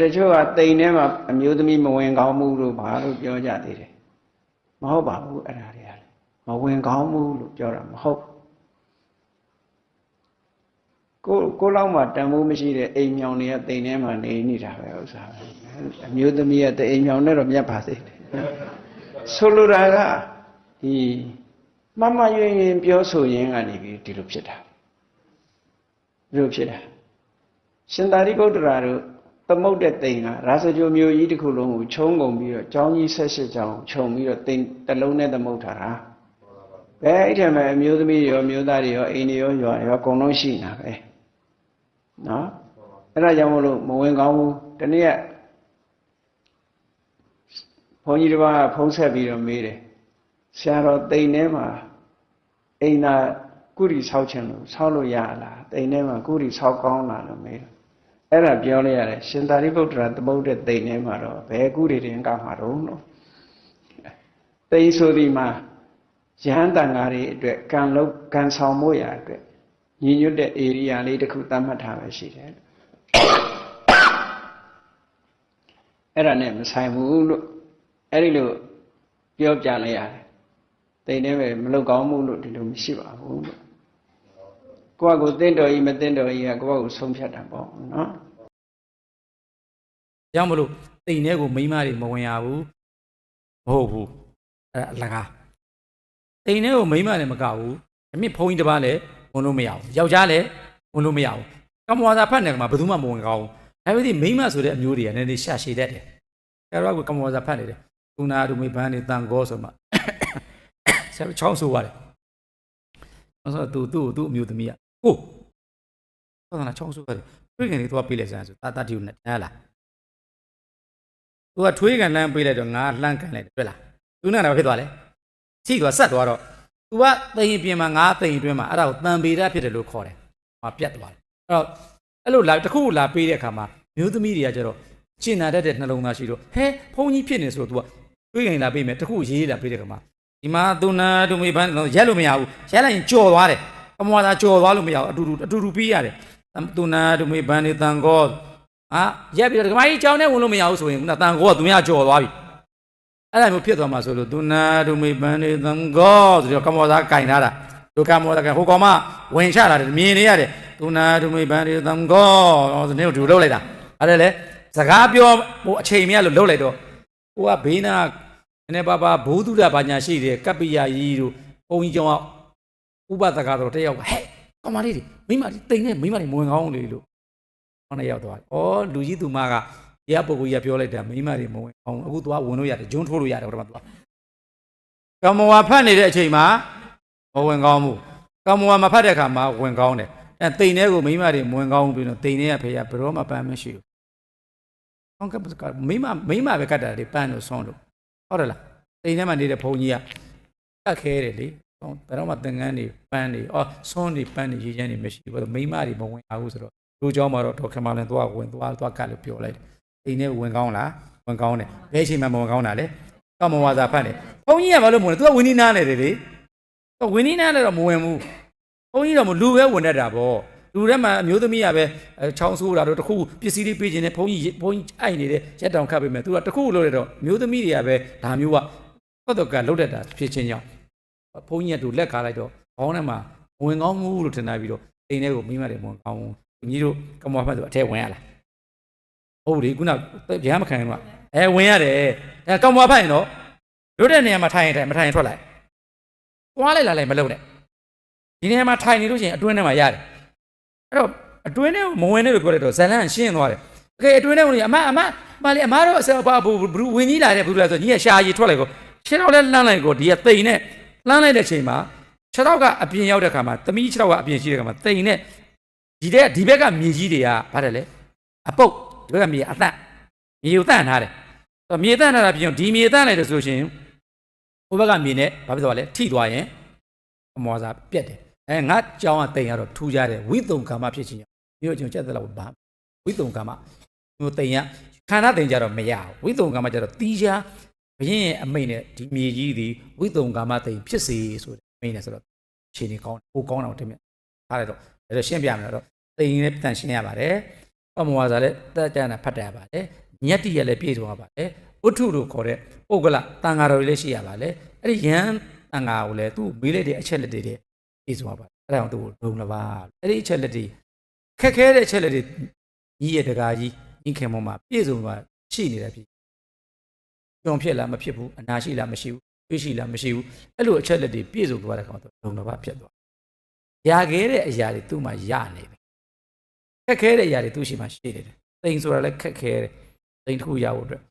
တချို့ကတိမ်ထဲမှာအမျိုးသမီးမဝင်ကောင်းမှုလို့ဘာလို့ပြောကြသေးတယ်မဟုတ်ပါဘူးအဲ့ဒါတွေကလည်းမဝင်ကောင်းမှုလို့ပြောတာမဟုတ်ကိုလောက်မှတန်ဖိုးမရှိတဲ့အိမ်မြောင်တွေကတိမ်ထဲမှာနေနေတာပဲဥစ္စာပဲအမျိုးသမီးကတိမ်မြောင်နဲ့တော့မြတ်ပါစေတယ်ဆိုလိုတာကဒီမမယွင်ရင်ပြောဆိုရင်းကနေပြီးဒီလိုဖြစ်တာဒီလိုဖြစ်တာရှင်သာရိပုတ္တရာတို့သမုတ်တဲ့တိမ်ကရာဇဂိုမျိုးကြီးတစ်ခုလုံးကိုခြုံငုံပြီးတော့ကျောင်းကြီး18ကျောင်းခြုံပြီးတော့တိမ်တစ်လုံးနဲ့သမုတ်ထားတာဘယ်အဲ့ထက်မှအမျိုးသမီးရောမျိုးသားတွေရောအိမ်တွေရောရွာရောအကုန်လုံးရှိနေတာပဲနော်အဲ့ဒါကြောင့်မလို့မဝင်ကောင်းဘူးတနေ့ကဘုန်းကြီးတစ်ပါးဖုံးဆက်ပြီးတော့မေးတယ်ဆရာတော်တိမ်ထဲမှာအိမ်သာကုရီဆောက်ခြင်းလို့ဆောက်လို့ရလားတိမ်ထဲမှာကုရီဆောက်ကောင်းလားလို့မေးတယ်အဲ့ဒါပြောလိုက်ရတယ်ရှင်သာရိပုတ္တရာသမုတ်တဲ့တိမ်ထဲမှာတော့ဘယ်ကုရီတင်ကောက်မှာတော့လို့တိမ်ဆိုဒီမှာယဟန်တန်ဃာတွေအတွက်ကံဆောင်မှုရအတွက်ညီညွတ်တဲ့ဧရိယာလေးတစ်ခုသတ်မှတ်ထားပဲရှိတယ်အဲ့ဒါနဲ့မဆိုင်ဘူးလို့အဲ့ဒီလိုပြောပြလိုက်ရတယ်တိမ်ထဲပဲမလောက်ကောင်းမှုလို့ဒီလိုမရှိပါဘူးလို့ကိုယ့်အကိုတင့်တော်ကြီးမတင့်တော်ကြီးကကိုယ့်အကိုဆုံးဖြတ်တာပေါ့နော်ကြောင့်မလို့တိမ်ထဲကိုမိန်းမတွေမဝင်ရဘူးမဟုတ်ဘူးအဲ့အလကားတိမ်ထဲကိုမိန်းမလည်းမကဘူးအမြင့်ဘုန်းကြီးတစ်ပါးလည်းဝင်လို့မရဘူးယောက်ျားလည်းဝင်လို့မရဘူးကမ္မဝါစာဖတ်နေမှာဘယ်သူမှမဝင်ကောင်းဘူးအဲ့ဒီမိန်းမဆိုတဲ့အမျိုးတွေကနည်းနည်းရှာရှည်တတ်တယ်အဲ့တော့ကမ္မဝါစာဖတ်နေတယ်ကုနာဒုမေဘန်းနေတန်ကောဆိုမှဆရာချောင်းဆိုရတယ်အဲ့ဆိုသူ့အမျိုးသမီးကကိုဟောတာချောင်းဆိုရတယ်တွေ့ခင်လေးသွားပေးလိုက်စမ်းဆိုတာတီကိုနဲ့တန်းလားသူကထွေးကန်လမ်းပေးလိုက်တော့ငါလှမ်းကန်လိုက်တယ်တွေ့လားသူနဲ့တော့ဖြစ်သွားလဲချိသွားဆက်သွားတော့သူကတိမ်ပြင်မှာငါတိမ်အတွင်းမှာအဲ့ဒါကိုတန်ပေရဖြစ်တယ်လို့ခေါ်တယ်ဟောပြတ်သွားတယ်အဲ့လိုလာတခုလာပေးတဲ့အခါမှာမျိုးသမီးတွေကကျတော့ကျင်နာတတ်တဲ့နှလုံးသားရှိတော့ဟဲဖုန်းကြီးဖြစ်နေဆိုတော့ तू ကတွေးခင်လာပေးမယ်တခုရေးလာပေးတဲ့ခါမှာဒီမှာသူနာသူမေဘန်းရက်လို့မရဘူးရက်လိုက်ရင်ကြော်သွားတယ်ကမ္မဝါသာကြော်သွားလို့မရဘူးအတူတူပြီးရတယ်သူနာသူမေဘန်းနေတန်ကောရက်ပြီးတော့ဒီမှာကြီးကြောင်းနဲ့ဝင်လို့မရဘူးဆိုရင်ခုနတန်ကောကသူများကြော်သွားပြီအဲ့ဒါမျိုးဖြစ်သွားမှာဆိုလို့သူနာသူမေဘန်းနေတန်ကောဆိုတော့ကမ္မဝါသာကင်ထားတာဒုက္ခမောဒကဟိုကောင်မဝင်ချလာတယ်မြင်နေရတယ်သူနာသူမေဘန်းနေတန်ကောဆိုနေကိုဒူလုပ်လိုက်တာအဲ့ဒါလေစကားပြောဟိုအချိန်မရလို့လှုပ်လိုက်တော့ဟိုကဘေးနာနည်းပါပါဘိုးသူရဘာညာရှိတယ်ကပ္ပိယကြီးတို့ဘုံကြီးကျောင်းကဥပဒကတော်တယောက်ကဟဲ့ကောင်မလေးတွေမိမတိမ်နဲ့မိမတွေမဝင်ကောင်းလေလို့ဟောနေရောက်သွားတယ်။ဩလူကြီးသူမကရပုဂ္ဂိုလ်ကြီးပြောလိုက်တာမိမတွေမဝင်အောင်အခုသွားဝင်လို့ရတယ်ဂျွန်းထိုးလို့ရတယ်ဟိုတမှာသွားကမ္မဝါဖတ်နေတဲ့အချိန်မှာမဝင်ကောင်းဘူးကမ္မဝါမဖတ်တဲ့အခါမှာဝင်ကောင်းတယ်အဲတိမ်ထဲကိုမိမတွေမဝင်ကောင်းဘူးပြီးတော့တိမ်ထဲကဖေးရဘယ်တော့မှပန်းမရှိဘူးဟောကမိမပဲကတ်တာလေပန်းလို့ဆွန်းလို့ဟုတ်တယ်လားတိမ်ထဲမှာနေတဲ့ဘုံကြီးကကတ်ခဲတယ်လေဘယ်တော့မှသင်္ကန်းတွေပန်းတွေဆွန်းတွေပန်းတွေရေးချမ်းတွေမရှိဘူးမိမတွေမဝင်အောင်ဆိုတော့လူเจ้าမှာတော့ဒေါက်ခမလန်သွားဝင်သွားကတ်လို့ပြောလိုက်တယ်တိမ်ထဲဝင်ကောင်းလားဝင်ကောင်းတယ်ဘယ်အချိန်မှမဝင်ကောင်းတာလဲကမ္မဝါစာဖတ်တယ်ဘုံကြီးကဘာလို့မဝင်လဲ तू ကဝင်းနီးနားနေတယ်လေဝင်းနီးနားလည်းတော့မဝင်ဘူးဘုံကြီးတော့မလူပဲဝင်တတ်တာပေါ့လူထဲမှာအမျိုးသမီးကပဲချောင်းဆိုးတာတော့တခုပစ္စည်းလေးပေးခြင်းနဲ့ဘုန်းကြီးအိုက်နေတဲ့ရက်တောင်ခတ်ပေးမယ်သူကတခုလို့ရတော့မျိုးသမီးတွေကပဲဒါမျိုးကသောတော့ကလုတ်တတ်တာဖြစ်ချင်းကြောင့်ဘုန်းကြီးကသူလက်ခါလိုက်တော့ခေါင်းထဲမှာဝင်ကောင်းမှုလို့ထင်တာပြီးတော့အိမ်ထဲကိုမိမတွေဝင်ကောင်းဘူးညီတို့ကမ္ဘာဖတ်ဆိုအထဲဝင်ရလားဟုတ်လေခုနဗျာမခံတော့ဝင်ရတယ်အဲကမ္ဘာဖတ်ရင်တော့လွတ်တဲ့နေရာမှာထိုင်ရင်မထိုင်ရင်ထွက်လိုက်သွားလိုက်လာလိုက်မလုပ်နဲ့ဒီနေရာမှာထိုင်နေလို့ရှိရင်အတွင်းထဲမှာရတယ်အဲ့တော့အတွင်းထဲမဝင်နဲ့လို့ပြောလိုက်တော့ဇလန်ရှင်းသွားတယ်โอเคအတွင်းထဲဝင်အမလေးအမတော့ဘူးဝင်ကြီးလာတယ်ဘူးလားဆိုညီကရှာရီထွက်လိုက်ကိုခြေထောက်လဲလှမ်းလိုက်ကိုဒီကတိမ်နဲ့လှမ်းလိုက်တဲ့ချိန်မှာခြေထောက်ကအပြင်ရောက်တဲ့ခါမှာသမီးခြေထောက်ကအပြင်ရှိတဲ့ခါမှာတိမ်နဲ့ဒီဘက်ကမြေကြီးတွေကဗါတယ်လေအပုတ်ဒီဘက်ကမြေအသန့်မြေကိုတန့်ထားတယ်မြေတန့်ထားတာပြင်ဒီမြေတန့်လိုက်တယ်ဆိုရှင်ဟိုဘက်ကမြေနဲ့ဘာဖြစ်သွားလဲထိသွားရင်အမောစာပြက်တယ်ငါကြောင်းကတိမ်ကတော့ထူးကြတယ်ဝိတုံကာမဖြစ်ခြင်းမျိုးကျွန်တော်ကြက်သက်လောက်ဘာဝိတုံကာမမျိုးတိမ်ကခန္ဓာတိမ်ကြတော့မရဘူးဝိတုံကာမကြတော့တီးရှားဘရင်ရဲ့အမိန်နဲ့ဒီမြေကြီးဒီဝိတုံကာမတိမ်ဖြစ်စေဆိုတဲ့အမိန်နဲ့ဆိုတော့ခြေနေကောင်းဟိုကောင်းတော့တင်မြထားလိုက်တော့ဒါရှင်းပြမယ်တော့တိမ်နဲ့တန်ရှင်းရပါတယ် မဝါစာလည်းတက်ကြနာဖတ်တယ်ပါလေညက်တိရလည်းပြည့်စုံရပါလေဥထုလို့ခေါ်တဲ့ပုဂ္ဂလတန်ဃာတော်တွေလည်းရှိရပါလေအဲ့ဒီယဟန်တန်ဃာကိုလည်းသူ့မေးလိုက်တဲ့အချက်လက်တွေပြည့်စုံရပါအဲ့ဒါကြောင့်သူ့ကိုဒုံလပါအဲ့ဒီအချက်လက်တွေခက်ခဲတဲ့အချက်လက်တွေညီရတကာကြီးညီခင်မောမှာပြည့်စုံပါရှိနေတယ်ပြီကြောင်ဖြစ်လားမဖြစ်ဘူးအနာရှိလားမရှိဘူးတွေးရှိလားမရှိဘူးအဲ့လိုအချက်လက်တွေပြည့်စုံသွားတဲ့ကောင်တော့ဒုံလပါဖြစ်သွားရခဲ့တဲ့အရာတွေသူ့မှာရနေတယ်ခက်ခဲတဲ့အရာတွေသူ့ရှိမှရှိနေတယ်တိမ်ဆိုတာလည်းခက်ခဲတယ်တိမ်တစ်ခုရဖို့အတွက်